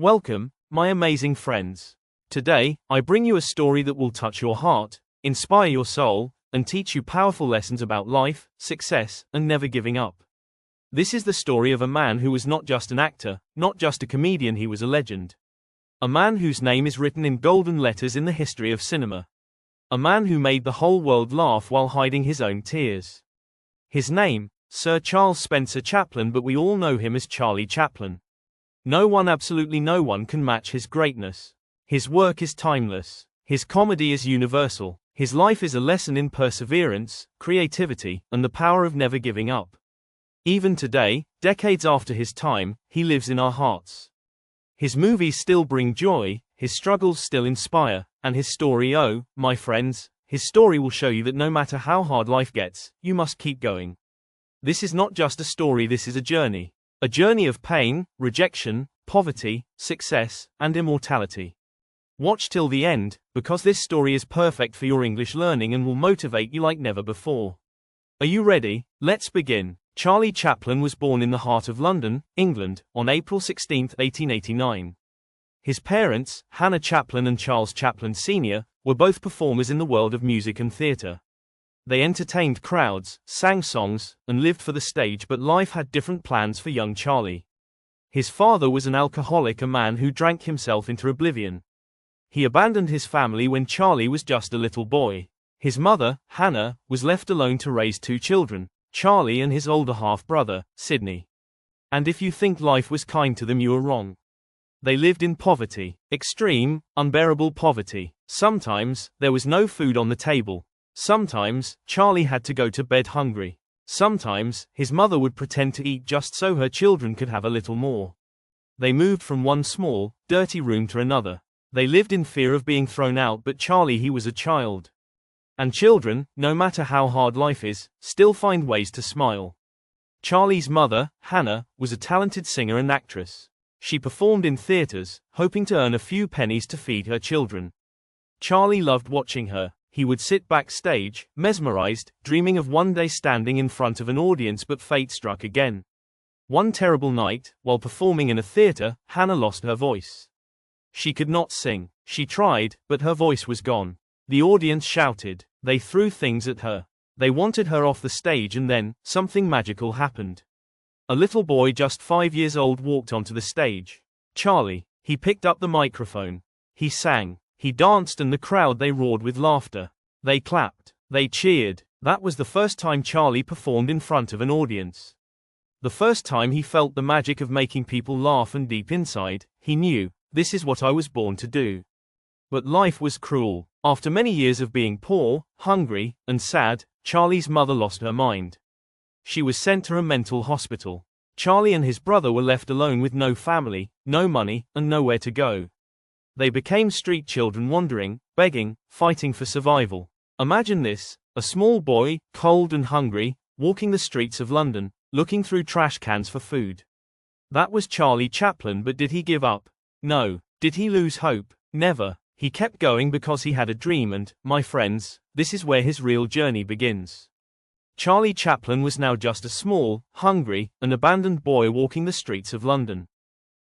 Welcome, my amazing friends. Today, I bring you a story that will touch your heart, inspire your soul, and teach you powerful lessons about life, success, and never giving up. This is the story of a man who was not just an actor, not just a comedian, he was a legend. A man whose name is written in golden letters in the history of cinema. A man who made the whole world laugh while hiding his own tears. His name, Sir Charles Spencer Chaplin, but we all know him as Charlie Chaplin. No one, absolutely no one, can match his greatness. His work is timeless. His comedy is universal. His life is a lesson in perseverance, creativity, and the power of never giving up. Even today, decades after his time, he lives in our hearts. His movies still bring joy, his struggles still inspire, and his story, oh, my friends, his story will show you that no matter how hard life gets, you must keep going. This is not just a story, this is a journey. A journey of pain, rejection, poverty, success, and immortality. Watch till the end, because this story is perfect for your English learning and will motivate you like never before. Are you ready? Let's begin. Charlie Chaplin was born in the heart of London, England, on April 16, 1889. His parents, Hannah Chaplin and Charles Chaplin Sr., were both performers in the world of music and theatre. They entertained crowds, sang songs, and lived for the stage, but life had different plans for young Charlie. His father was an alcoholic, a man who drank himself into oblivion. He abandoned his family when Charlie was just a little boy. His mother, Hannah, was left alone to raise two children, Charlie and his older half-brother, Sidney. And if you think life was kind to them, you are wrong. They lived in poverty, extreme, unbearable poverty. Sometimes, there was no food on the table. Sometimes, Charlie had to go to bed hungry. Sometimes, his mother would pretend to eat just so her children could have a little more. They moved from one small, dirty room to another. They lived in fear of being thrown out, but Charlie, he was a child. And children, no matter how hard life is, still find ways to smile. Charlie's mother, Hannah, was a talented singer and actress. She performed in theaters, hoping to earn a few pennies to feed her children. Charlie loved watching her. He would sit backstage, mesmerized, dreaming of one day standing in front of an audience, but fate struck again. One terrible night, while performing in a theater, Hannah lost her voice. She could not sing. She tried, but her voice was gone. The audience shouted. They threw things at her. They wanted her off the stage, and then, something magical happened. A little boy just 5 years old walked onto the stage. Charlie. He picked up the microphone. He sang. He danced, and the crowd, they roared with laughter. They clapped. They cheered. That was the first time Charlie performed in front of an audience. The first time he felt the magic of making people laugh, and deep inside, he knew, this is what I was born to do. But life was cruel. After many years of being poor, hungry, and sad, Charlie's mother lost her mind. She was sent to a mental hospital. Charlie and his brother were left alone with no family, no money, and nowhere to go. They became street children, wandering, begging, fighting for survival. Imagine this, a small boy, cold and hungry, walking the streets of London, looking through trash cans for food. That was Charlie Chaplin, but did he give up? No. Did he lose hope? Never. He kept going because he had a dream, and, my friends, this is where his real journey begins. Charlie Chaplin was now just a small, hungry, and abandoned boy walking the streets of London.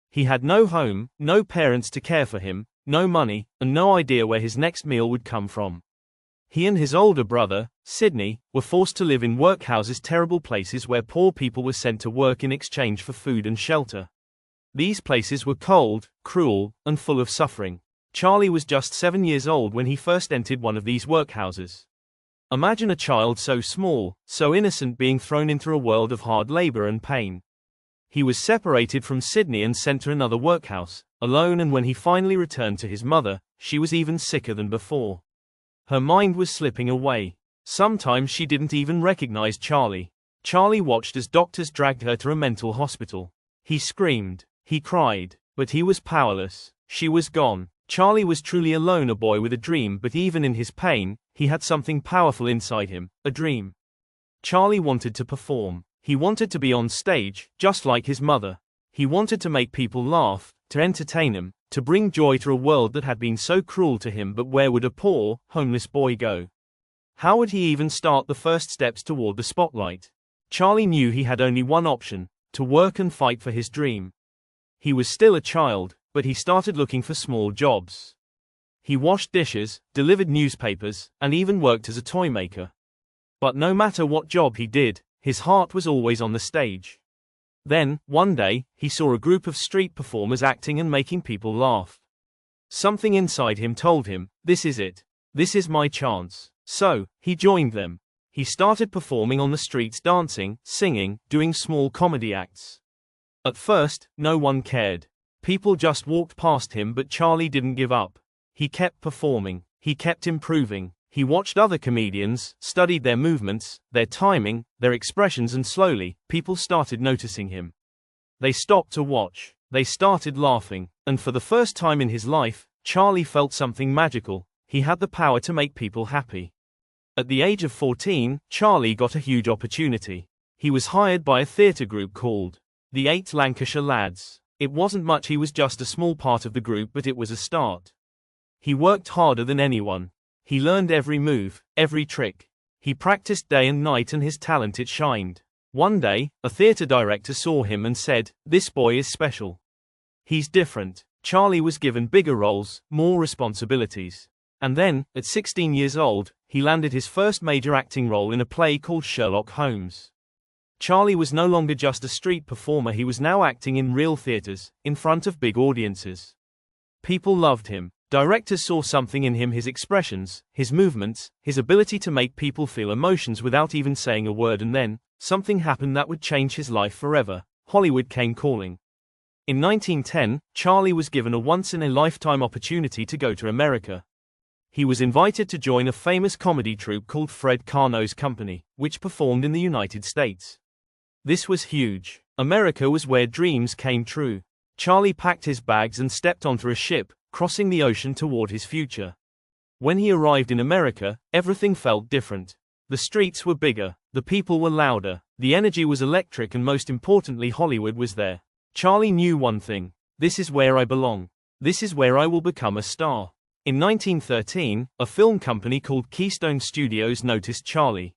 He had no home, no parents to care for him, no money, and no idea where his next meal would come from. He and his older brother, Sidney, were forced to live in workhouses, terrible places where poor people were sent to work in exchange for food and shelter. These places were cold, cruel, and full of suffering. Charlie was just 7 years old when he first entered one of these workhouses. Imagine a child so small, so innocent, being thrown into a world of hard labor and pain. He was separated from Sidney and sent to another workhouse, alone, and when he finally returned to his mother, she was even sicker than before. Her mind was slipping away. Sometimes she didn't even recognize Charlie. Charlie watched as doctors dragged her to a mental hospital. He screamed. He cried. But he was powerless. She was gone. Charlie was truly alone, a boy with a dream, but even in his pain, he had something powerful inside him, a dream. Charlie wanted to perform. He wanted to be on stage, just like his mother. He wanted to make people laugh, to entertain them, to bring joy to a world that had been so cruel to him. But where would a poor, homeless boy go? How would he even start the first steps toward the spotlight? Charlie knew he had only one option, to work and fight for his dream. He was still a child, but he started looking for small jobs. He washed dishes, delivered newspapers, and even worked as a toy maker. But no matter what job he did, his heart was always on the stage. Then, one day, he saw a group of street performers acting and making people laugh. Something inside him told him, this is it. This is my chance. So, he joined them. He started performing on the streets, dancing, singing, doing small comedy acts. At first, no one cared. People just walked past him, but Charlie didn't give up. He kept performing. He kept improving. He watched other comedians, studied their movements, their timing, their expressions, and slowly, people started noticing him. They stopped to watch. They started laughing. And for the first time in his life, Charlie felt something magical. He had the power to make people happy. At the age of 14, Charlie got a huge opportunity. He was hired by a theatre group called the 8 Lancashire Lads. It wasn't much, he was just a small part of the group, but it was a start. He worked harder than anyone. He learned every move, every trick. He practiced day and night, and his talent, it shined. One day, a theatre director saw him and said, "This boy is special. He's different." Charlie was given bigger roles, more responsibilities. And then, at 16 years old, he landed his first major acting role in a play called Sherlock Holmes. Charlie was no longer just a street performer, he was now acting in real theatres, in front of big audiences. People loved him. Directors saw something in him, his expressions, his movements, his ability to make people feel emotions without even saying a word, and then, something happened that would change his life forever. Hollywood came calling. In 1910, Charlie was given a once-in-a-lifetime opportunity to go to America. He was invited to join a famous comedy troupe called Fred Karno's Company, which performed in the United States. This was huge. America was where dreams came true. Charlie packed his bags and stepped onto a ship, crossing the ocean toward his future. When he arrived in America, everything felt different. The streets were bigger, the people were louder, the energy was electric, and most importantly, Hollywood was there. Charlie knew one thing: this is where I belong. This is where I will become a star. In 1913, a film company called Keystone Studios noticed Charlie.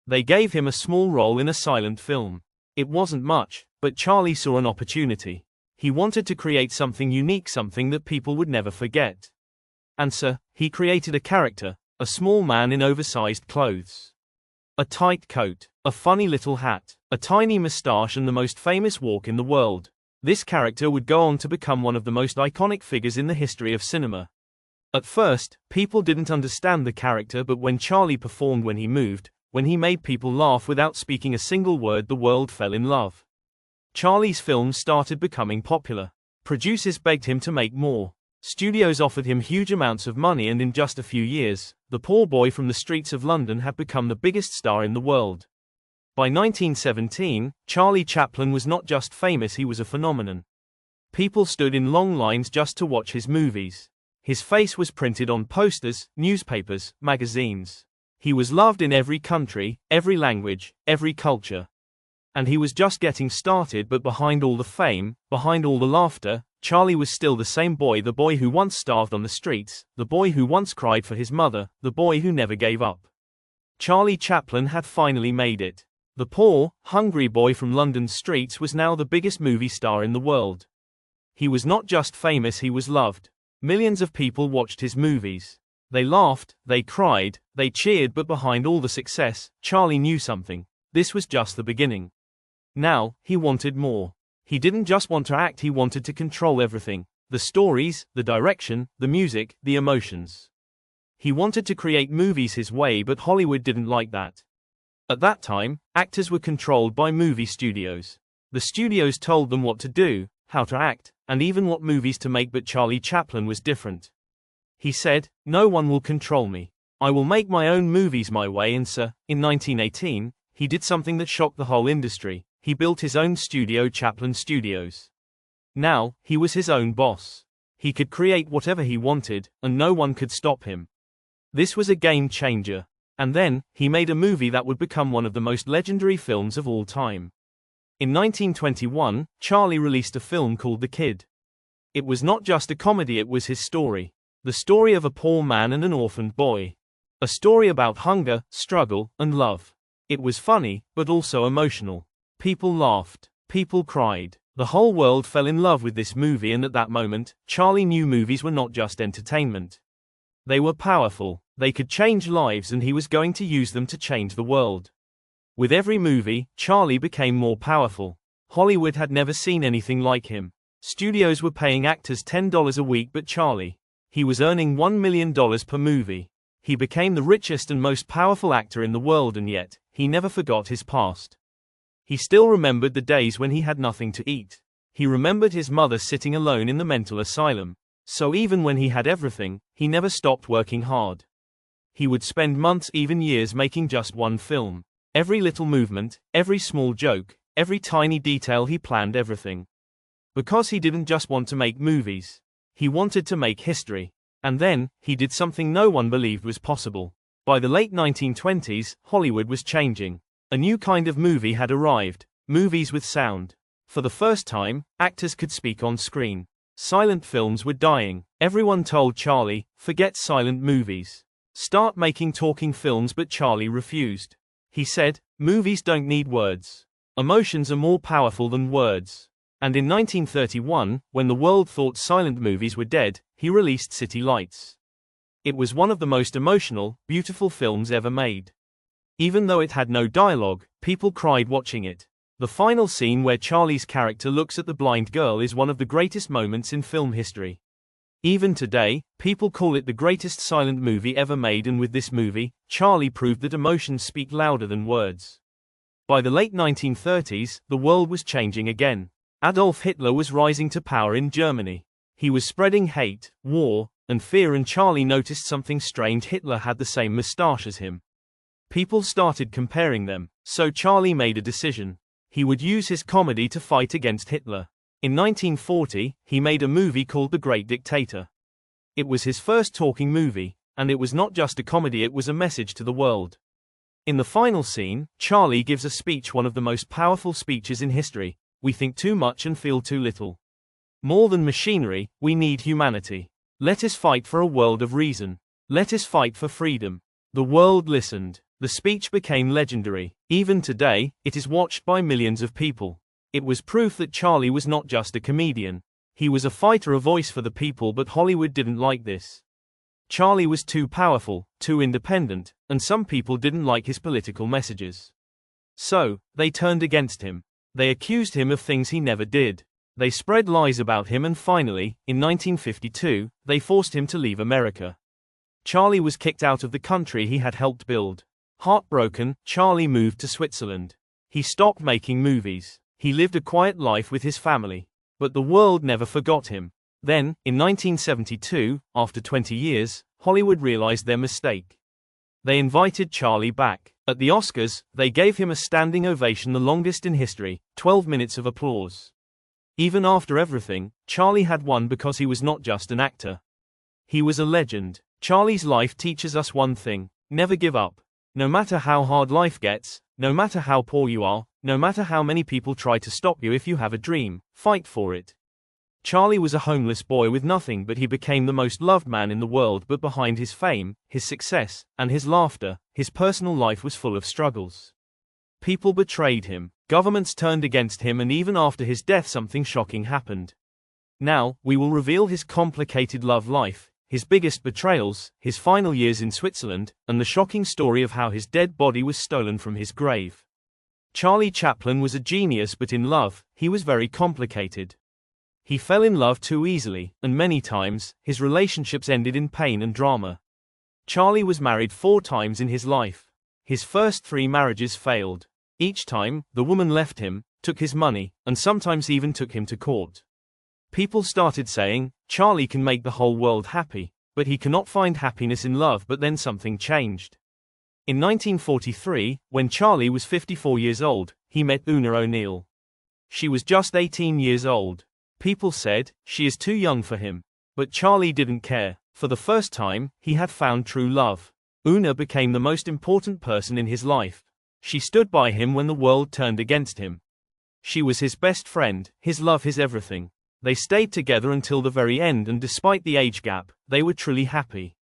They gave him a small role in a silent film. It wasn't much, but Charlie saw an opportunity. He wanted to create something unique, something that people would never forget. And so, he created a character, a small man in oversized clothes. A tight coat, a funny little hat, a tiny mustache, and the most famous walk in the world. This character would go on to become one of the most iconic figures in the history of cinema. At first, people didn't understand the character, but when Charlie performed, when he moved, when he made people laugh without speaking a single word, the world fell in love. Charlie's films started becoming popular. Producers begged him to make more. Studios offered him huge amounts of money, and in just a few years, the poor boy from the streets of London had become the biggest star in the world. By 1917, Charlie Chaplin was not just famous, he was a phenomenon. People stood in long lines just to watch his movies. His face was printed on posters, newspapers, magazines. He was loved in every country, every language, every culture. And he was just getting started, but behind all the fame, behind all the laughter, Charlie was still the same boy, the boy who once starved on the streets, the boy who once cried for his mother, the boy who never gave up. Charlie Chaplin had finally made it. The poor, hungry boy from London's streets was now the biggest movie star in the world. He was not just famous, he was loved. Millions of people watched his movies. They laughed, they cried, they cheered, but behind all the success, Charlie knew something. This was just the beginning. Now, he wanted more. He didn't just want to act, he wanted to control everything. The stories, the direction, the music, the emotions. He wanted to create movies his way, but Hollywood didn't like that. At that time, actors were controlled by movie studios. The studios told them what to do, how to act, and even what movies to make, but Charlie Chaplin was different. He said, "No one will control me. I will make my own movies my way." And so, in 1918, he did something that shocked the whole industry. He built his own studio, Chaplin Studios. Now, he was his own boss. He could create whatever he wanted, and no one could stop him. This was a game changer. And then, he made a movie that would become one of the most legendary films of all time. In 1921, Charlie released a film called The Kid. It was not just a comedy, it was his story. The story of a poor man and an orphaned boy. A story about hunger, struggle, and love. It was funny, but also emotional. People laughed. People cried. The whole world fell in love with this movie, and at that moment, Charlie knew movies were not just entertainment. They were powerful, they could change lives, and he was going to use them to change the world. With every movie, Charlie became more powerful. Hollywood had never seen anything like him. Studios were paying actors $10 a week, but Charlie, he was earning $1 million per movie. He became the richest and most powerful actor in the world, and yet, he never forgot his past. He still remembered the days when he had nothing to eat. He remembered his mother sitting alone in the mental asylum. So even when he had everything, he never stopped working hard. He would spend months, even years, making just one film. Every little movement, every small joke, every tiny detail, he planned everything. Because he didn't just want to make movies. He wanted to make history. And then, he did something no one believed was possible. By the late 1920s, Hollywood was changing. A new kind of movie had arrived, movies with sound. For the first time, actors could speak on screen. Silent films were dying. Everyone told Charlie, forget silent movies. Start making talking films, but Charlie refused. He said, movies don't need words. Emotions are more powerful than words. And in 1931, when the world thought silent movies were dead, he released City Lights. It was one of the most emotional, beautiful films ever made. Even though it had no dialogue, people cried watching it. The final scene where Charlie's character looks at the blind girl is one of the greatest moments in film history. Even today, people call it the greatest silent movie ever made, and with this movie, Charlie proved that emotions speak louder than words. By the late 1930s, the world was changing again. Adolf Hitler was rising to power in Germany. He was spreading hate, war, and fear, and Charlie noticed something strange. Hitler had the same mustache as him. People started comparing them, so Charlie made a decision. He would use his comedy to fight against Hitler. In 1940, he made a movie called The Great Dictator. It was his first talking movie, and it was not just a comedy, it was a message to the world. In the final scene, Charlie gives a speech, one of the most powerful speeches in history. We think too much and feel too little. More than machinery, we need humanity. Let us fight for a world of reason. Let us fight for freedom. The world listened. The speech became legendary. Even today, it is watched by millions of people. It was proof that Charlie was not just a comedian. He was a fighter, a voice for the people, but Hollywood didn't like this. Charlie was too powerful, too independent, and some people didn't like his political messages. So, they turned against him. They accused him of things he never did. They spread lies about him, and finally, in 1952, they forced him to leave America. Charlie was kicked out of the country he had helped build. Heartbroken, Charlie moved to Switzerland. He stopped making movies. He lived a quiet life with his family. But the world never forgot him. Then, in 1972, after 20 years, Hollywood realized their mistake. They invited Charlie back. At the Oscars, they gave him a standing ovation, the longest in history, 12 minutes of applause. Even after everything, Charlie had won because he was not just an actor. He was a legend. Charlie's life teaches us one thing: never give up. No matter how hard life gets, no matter how poor you are, no matter how many people try to stop you, if you have a dream, fight for it. Charlie was a homeless boy with nothing, but he became the most loved man in the world. But behind his fame, his success, and his laughter, his personal life was full of struggles. People betrayed him, governments turned against him, and even after his death something shocking happened. Now, we will reveal his complicated love life, his biggest betrayals, his final years in Switzerland, and the shocking story of how his dead body was stolen from his grave. Charlie Chaplin was a genius, but in love, he was very complicated. He fell in love too easily, and many times, his relationships ended in pain and drama. Charlie was married 4 times in his life. His first 3 marriages failed. Each time, the woman left him, took his money, and sometimes even took him to court. People started saying, Charlie can make the whole world happy, but he cannot find happiness in love. But then something changed. In 1943, when Charlie was 54 years old, he met Una O'Neill. She was just 18 years old. People said, she is too young for him. But Charlie didn't care. For the first time, he had found true love. Una became the most important person in his life. She stood by him when the world turned against him. She was his best friend, his love, his everything. They stayed together until the very end, and despite the age gap, they were truly happy.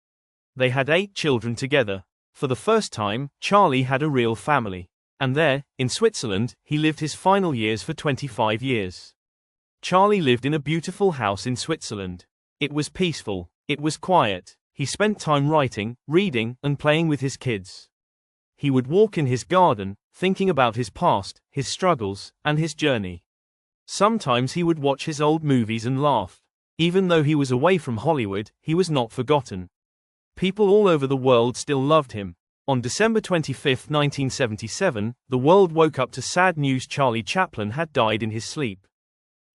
They had 8 children together. For the first time, Charlie had a real family. And there, in Switzerland, he lived his final years for 25 years. Charlie lived in a beautiful house in Switzerland. It was peaceful, it was quiet. He spent time writing, reading, and playing with his kids. He would walk in his garden, thinking about his past, his struggles, and his journey. Sometimes he would watch his old movies and laugh. Even though he was away from Hollywood, he was not forgotten. People all over the world still loved him. On December 25, 1977, the world woke up to sad news: Charlie Chaplin had died in his sleep.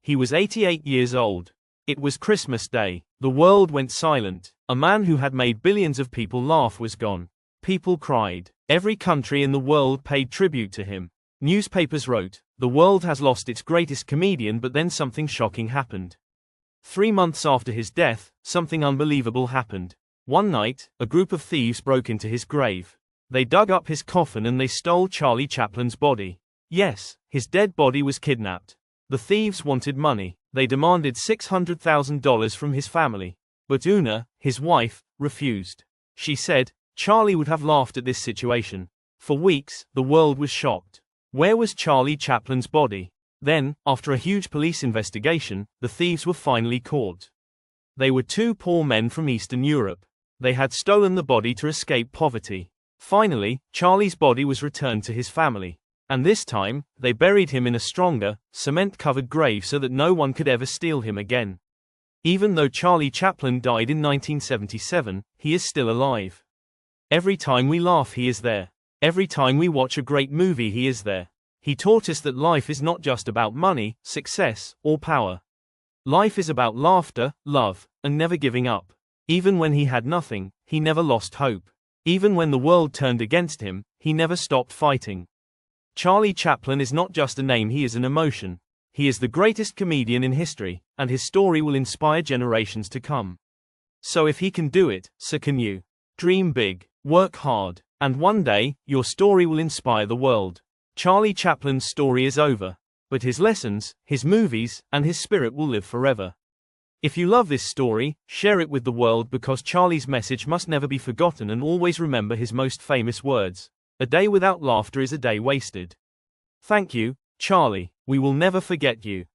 He was 88 years old. It was Christmas Day. The world went silent. A man who had made billions of people laugh was gone. People cried. Every country in the world paid tribute to him. Newspapers wrote, "The world has lost its greatest comedian," but then something shocking happened. 3 months after his death, something unbelievable happened. One night, a group of thieves broke into his grave. They dug up his coffin and they stole Charlie Chaplin's body. Yes, his dead body was kidnapped. The thieves wanted money. They demanded $600,000 from his family. But Una, his wife, refused. She said, Charlie would have laughed at this situation. For weeks, the world was shocked. Where was Charlie Chaplin's body? Then, after a huge police investigation, the thieves were finally caught. They were 2 poor men from Eastern Europe. They had stolen the body to escape poverty. Finally, Charlie's body was returned to his family. And this time, they buried him in a stronger, cement-covered grave so that no one could ever steal him again. Even though Charlie Chaplin died in 1977, he is still alive. Every time we laugh, he is there. Every time we watch a great movie, he is there. He taught us that life is not just about money, success, or power. Life is about laughter, love, and never giving up. Even when he had nothing, he never lost hope. Even when the world turned against him, he never stopped fighting. Charlie Chaplin is not just a name, he is an emotion. He is the greatest comedian in history, and his story will inspire generations to come. So if he can do it, so can you. Dream big, work hard, and one day, your story will inspire the world. Charlie Chaplin's story is over, but his lessons, his movies, and his spirit will live forever. If you love this story, share it with the world, because Charlie's message must never be forgotten, and always remember his most famous words. A day without laughter is a day wasted. Thank you, Charlie. We will never forget you.